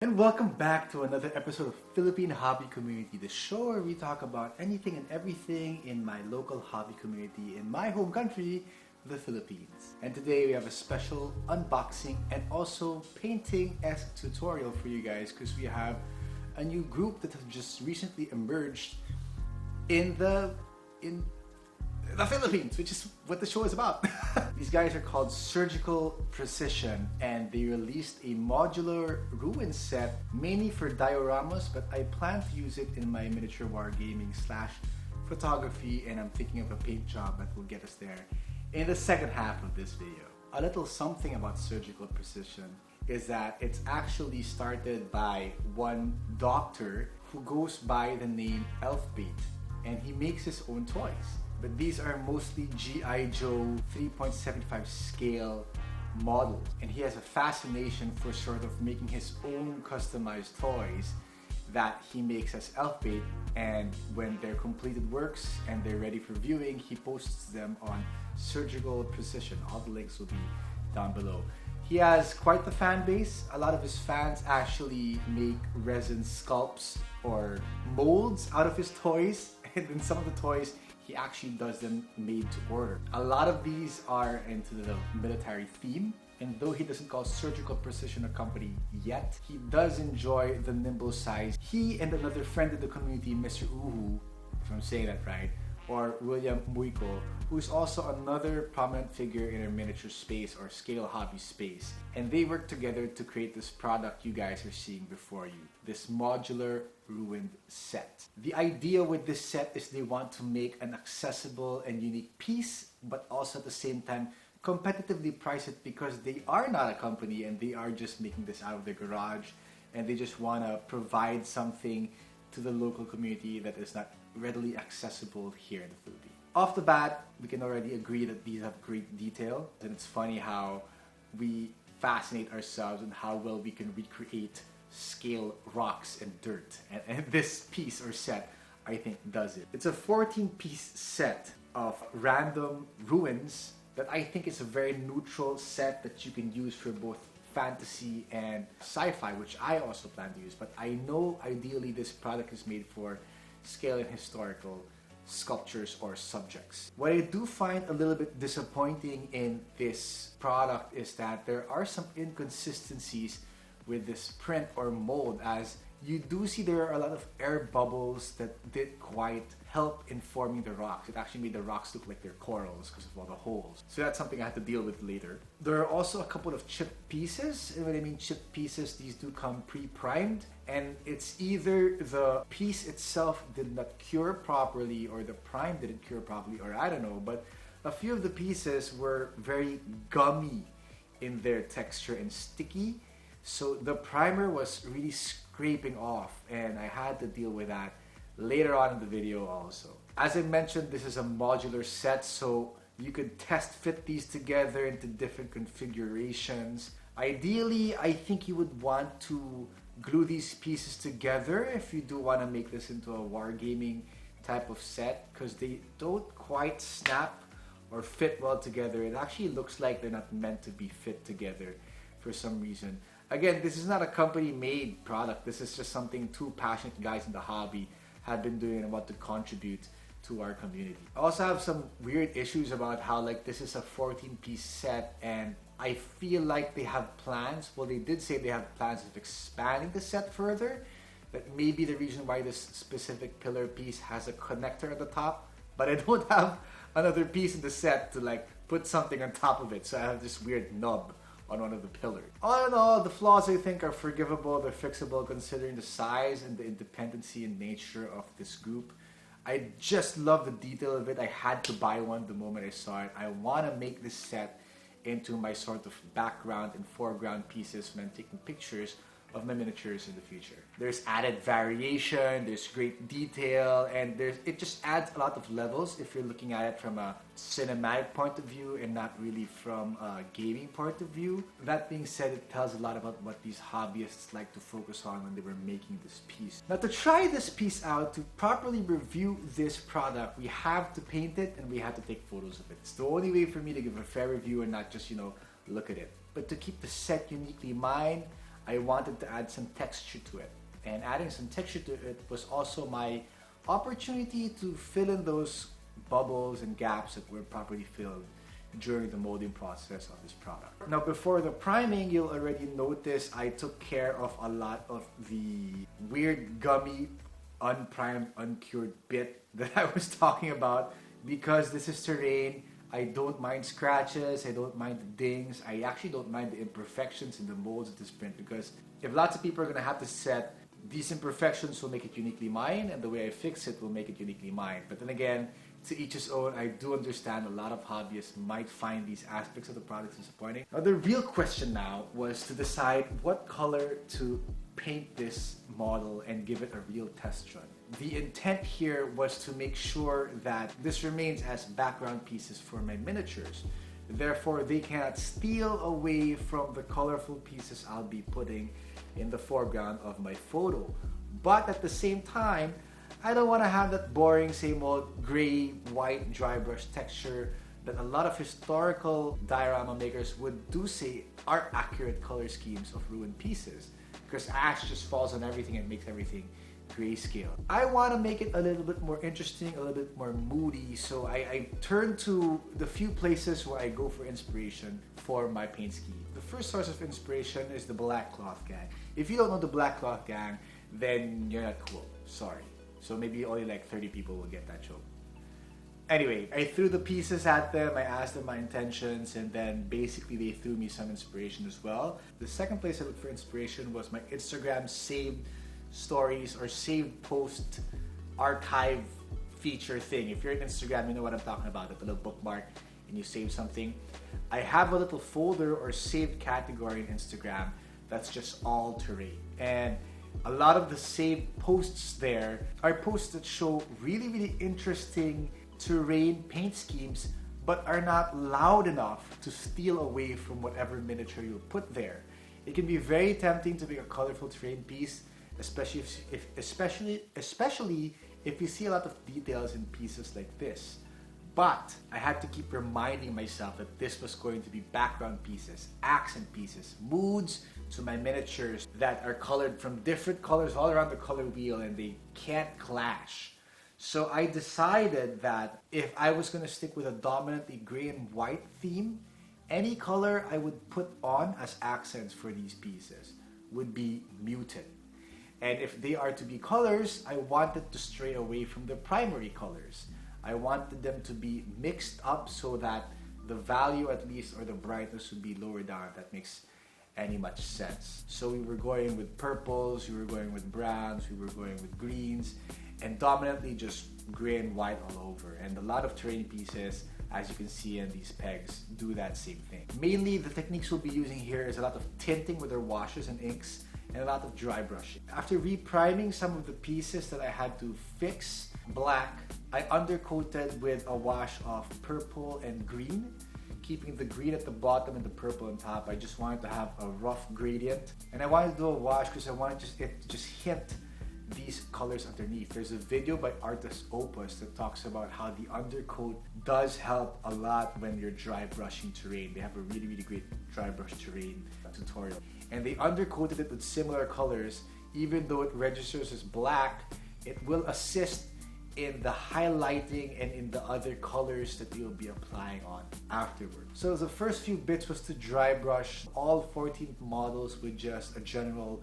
And welcome back to another episode of Philippine Hobby Community, the show where we talk about anything and everything in my local hobby community in my home country, the Philippines. And today we have a special unboxing and also painting-esque tutorial for you guys because we have a new group that has just recently emerged in the Philippines, which is what the show is about. These guys are called Surgikal Precision, and they released a modular ruin set mainly for dioramas, but I plan to use it in my miniature wargaming / photography, and I'm thinking of a paint job that will get us there in the second half of this video. A little something about Surgikal Precision is that it's actually started by one doctor who goes by the name ELFBAIT, and he makes his own toys. But these are mostly G.I. Joe 3.75 scale models. And he has a fascination for sort of making his own customized toys that he makes as ELFBAIT. And when they're completed works and they're ready for viewing, he posts them on Surgikal Precision. All the links will be down below. He has quite the fan base. A lot of his fans actually make resin sculpts or molds out of his toys. And then some of the toys, he actually does them made to order. A lot of these are into the military theme, and though he doesn't call Surgikal Precision a company yet, he does enjoy the nimble size. He and another friend of the community, Mr. Uhu, if I'm saying that right, or William MUYCO, who is also another prominent figure in our miniature space or scale hobby space. And they work together to create this product you guys are seeing before you, this modular ruined set. The idea with this set is they want to make an accessible and unique piece, but also at the same time competitively price it because they are not a company and they are just making this out of their garage, and they just want to provide something to the local community that is not readily accessible here in the Philippines. Off the bat, we can already agree that these have great detail, and it's funny how we fascinate ourselves and how well we can recreate scale rocks and dirt, and this piece or set I think does it. It's a 14-piece set of random ruins that I think is a very neutral set that you can use for both fantasy and sci-fi, which I also plan to use, but I know ideally this product is made for scale and historical sculptures or subjects. What I do find a little bit disappointing in this product is that there are some inconsistencies with this print or mold, as you do see there are a lot of air bubbles that did quite help in forming the rocks. It actually made the rocks look like they're corals because of all the holes. So that's something I had to deal with later. There are also a couple of chipped pieces, and when I mean chipped pieces, these do come pre-primed, and it's either the piece itself did not cure properly or the prime didn't cure properly, or I don't know, but a few of the pieces were very gummy in their texture and sticky. So the primer was really scraping off, and I had to deal with that later on in the video also. As I mentioned, this is a modular set, so you could test fit these together into different configurations. Ideally, I think you would want to glue these pieces together if you do want to make this into a wargaming type of set, because they don't quite snap or fit well together. It actually looks like they're not meant to be fit together for some reason. Again, this is not a company-made product. This is just something two passionate guys in the hobby have been doing and want to contribute to our community. I also have some weird issues about how this is a 14-piece set, and I feel like they have plans. Well, they did say they have plans of expanding the set further. That may be the reason why this specific pillar piece has a connector at the top, but I don't have another piece in the set to put something on top of it, so I have this weird nub on one of the pillars. All in all, the flaws I think are forgivable, they're fixable considering the size and the independency and nature of this group. I just love the detail of it. I had to buy one the moment I saw it. I want to make this set into my sort of background and foreground pieces when I'm taking pictures of my miniatures in the future. There's added variation, there's great detail, and it just adds a lot of levels if you're looking at it from a cinematic point of view and not really from a gaming point of view. That being said, it tells a lot about what these hobbyists like to focus on when they were making this piece. Now, to try this piece out, to properly review this product, we have to paint it and we have to take photos of it. It's the only way for me to give a fair review and not just, look at it. But to keep the set uniquely mine, I wanted to add some texture to it. And adding some texture to it was also my opportunity to fill in those bubbles and gaps that were properly filled during the molding process of this product. Now, before the priming, you'll already notice I took care of a lot of the weird gummy, unprimed, uncured bit that I was talking about. Because this is terrain, I don't mind scratches, I don't mind the dings, I actually don't mind the imperfections in the molds of this print, because if lots of people are going to have to set, these imperfections will make it uniquely mine, and the way I fix it will make it uniquely mine. But then again, to each his own. I do understand a lot of hobbyists might find these aspects of the products disappointing. Now, the real question now was to decide what color to paint this model and give it a real test run. The intent here was to make sure that this remains as background pieces for my miniatures. Therefore, they cannot steal away from the colorful pieces I'll be putting in the foreground of my photo. But at the same time, I don't want to have that boring, same old gray, white, dry brush texture that a lot of historical diorama makers would do say are accurate color schemes of ruined pieces, because ash just falls on everything and makes everything grayscale. I want to make it a little bit more interesting, a little bit more moody, so I turn to the few places where I go for inspiration for my paint scheme. The first source of inspiration is the Black Cloth Gang. If you don't know the Black Cloth Gang, then you're not cool. Sorry. So maybe only like 30 people will get that joke. Anyway, I threw the pieces at them, I asked them my intentions, and then basically they threw me some inspiration as well. The second place I looked for inspiration was my Instagram saved stories or saved post archive feature thing. If you're on Instagram, you know what I'm talking about, the little bookmark and you save something. I have a little folder or saved category in Instagram that's just all terrain. And a lot of the saved posts there are posts that show really, really interesting terrain paint schemes, but are not loud enough to steal away from whatever miniature you put there. It can be very tempting to make a colorful terrain piece, especially if you see a lot of details in pieces like this. But I had to keep reminding myself that this was going to be background pieces, accent pieces, moods to my miniatures that are colored from different colors all around the color wheel, and they can't clash. So I decided that if I was going to stick with a dominantly gray and white theme, any color I would put on as accents for these pieces would be muted. And if they are to be colors, I wanted to stray away from the primary colors. I wanted them to be mixed up so that the value at least, or the brightness, would be lower down, if that makes any much sense. So we were going with purples, we were going with browns, we were going with greens, and dominantly just gray and white all over. And a lot of terrain pieces, as you can see in these pegs, do that same thing. Mainly the techniques we'll be using here is a lot of tinting with our washes and inks, and a lot of dry brushing. After repriming some of the pieces that I had to fix black, I undercoated with a wash of purple and green, keeping the green at the bottom and the purple on top. I just wanted to have a rough gradient, and I wanted to do a wash because I wanted it to just hint these colors underneath. There's a video by Artist Opus that talks about how the undercoat does help a lot when you're dry brushing terrain. They have a really, really great dry brush terrain tutorial. And they undercoated it with similar colors. Even though it registers as black, it will assist in the highlighting and in the other colors that you'll be applying on afterward. So the first few bits was to dry brush all 14 models with just a general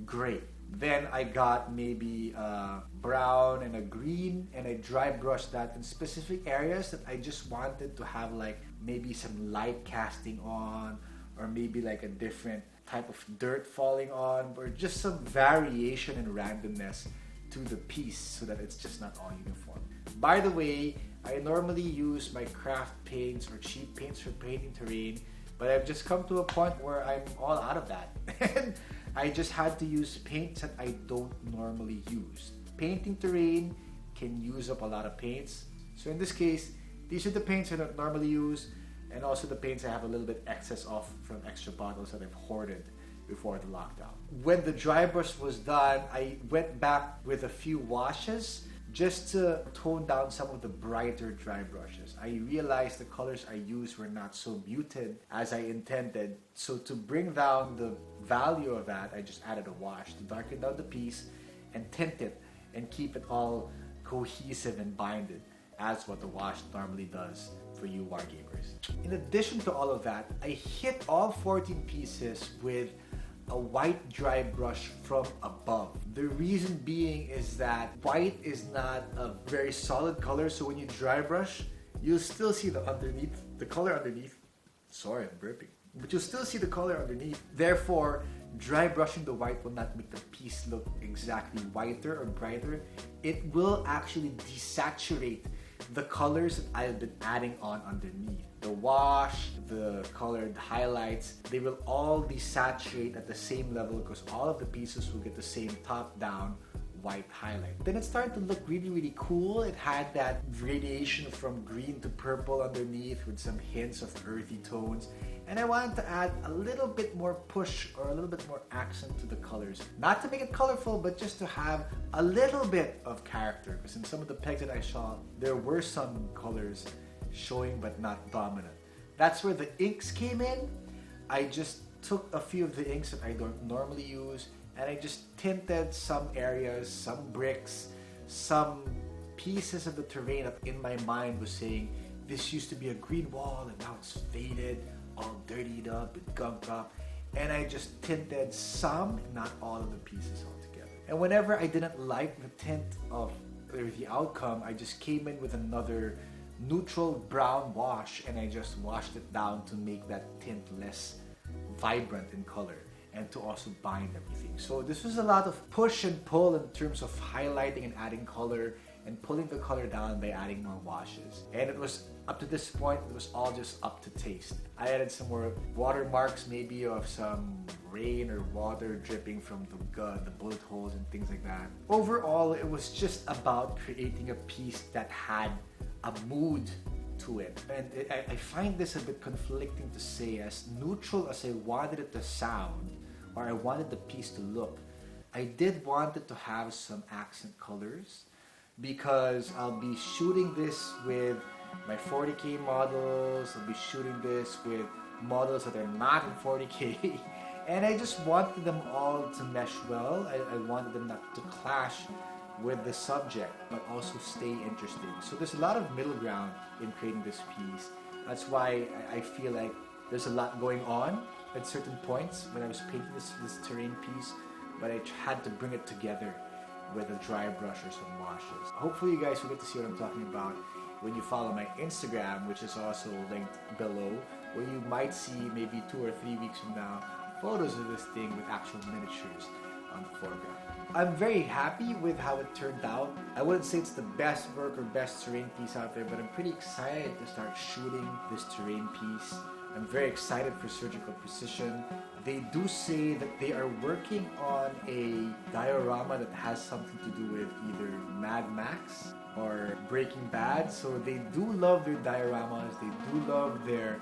gray. Then I got maybe a brown and a green, and I dry brushed that in specific areas that I just wanted to have like maybe some light casting on, or maybe like a different type of dirt falling on, or just some variation and randomness to the piece so that it's just not all uniform. By the way, I normally use my craft paints or cheap paints for painting terrain, but I've just come to a point where I'm all out of that. And I just had to use paints that I don't normally use. Painting terrain can use up a lot of paints. So in this case, these are the paints I don't normally use, and also the paints I have a little bit excess of from extra bottles that I've hoarded before the lockdown. When the dry brush was done, I went back with a few washes just to tone down some of the brighter dry brushes. I realized the colors I used were not so muted as I intended. So to bring down the value of that, I just added a wash to darken down the piece and tint it and keep it all cohesive and binded, as what the wash normally does for you wargamers. In addition to all of that, I hit all 14 pieces with a white dry brush from above. The reason being is that white is not a very solid color, so when you dry brush, you'll still see the color underneath. Sorry, I'm burping. But you'll still see the color underneath. Therefore, dry brushing the white will not make the piece look exactly whiter or brighter. It will actually desaturate the colors that I've been adding on underneath. The wash, the colored highlights, they will all desaturate at the same level because all of the pieces will get the same top-down white highlight. Then it started to look really, really cool. It had that radiation from green to purple underneath with some hints of earthy tones. And I wanted to add a little bit more push or a little bit more accent to the colors. Not to make it colorful, but just to have a little bit of character. Because in some of the pegs that I saw, there were some colors showing but not dominant. That's where the inks came in. I just took a few of the inks that I don't normally use and I just tinted some areas, some bricks, some pieces of the terrain that in my mind was saying, this used to be a green wall and now it's faded, all dirtied up and gunked up. And I just tinted some, not all of the pieces altogether. And whenever I didn't like the tint of or the outcome, I just came in with another neutral brown wash and I just washed it down to make that tint less vibrant in color and to also bind everything. So this was a lot of push and pull in terms of highlighting and adding color and pulling the color down by adding more washes. And it was, up to this point, it was all just up to taste. I added some more watermarks, maybe of some rain or water dripping from the bullet holes and things like that. Overall, it was just about creating a piece that had a mood to it. And I find this a bit conflicting to say. As neutral as I wanted it to sound, or I wanted the piece to look, I did want it to have some accent colors, because I'll be shooting this with my 40K models, I'll be shooting this with models that are not in 40K, and I just wanted them all to mesh well. I wanted them not to clash with the subject, but also stay interesting. So there's a lot of middle ground in creating this piece. That's why I feel like there's a lot going on at certain points when I was painting this terrain piece, but I had to bring it together with a dry brush or some washes. Hopefully you guys will get to see what I'm talking about when you follow my Instagram, which is also linked below, where you might see maybe 2 or 3 weeks from now photos of this thing with actual miniatures on the foreground. I'm very happy with how it turned out. I wouldn't say it's the best work or best terrain piece out there, but I'm pretty excited to start shooting this terrain piece. I'm very excited for Surgikal Precision. They do say that they are working on a diorama that has something to do with either Mad Max or Breaking Bad. So they do love their dioramas, they do love their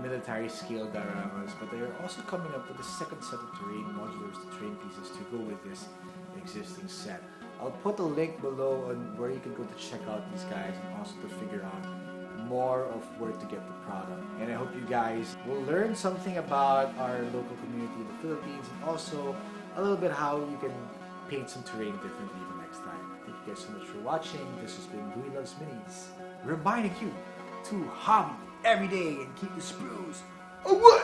military scale dioramas, but they are also coming up with a second set of terrain modulars, the terrain pieces to go with this existing set. I'll put a link below on where you can go to check out these guys and also to figure out more of where to get the product. And I hope you guys will learn something about our local community in the Philippines, and also a little bit how you can paint some terrain differently the next time. Thank you guys so much for watching. This has been Louie Loves Minis, reminding you to hobby every day and keep the sprues away!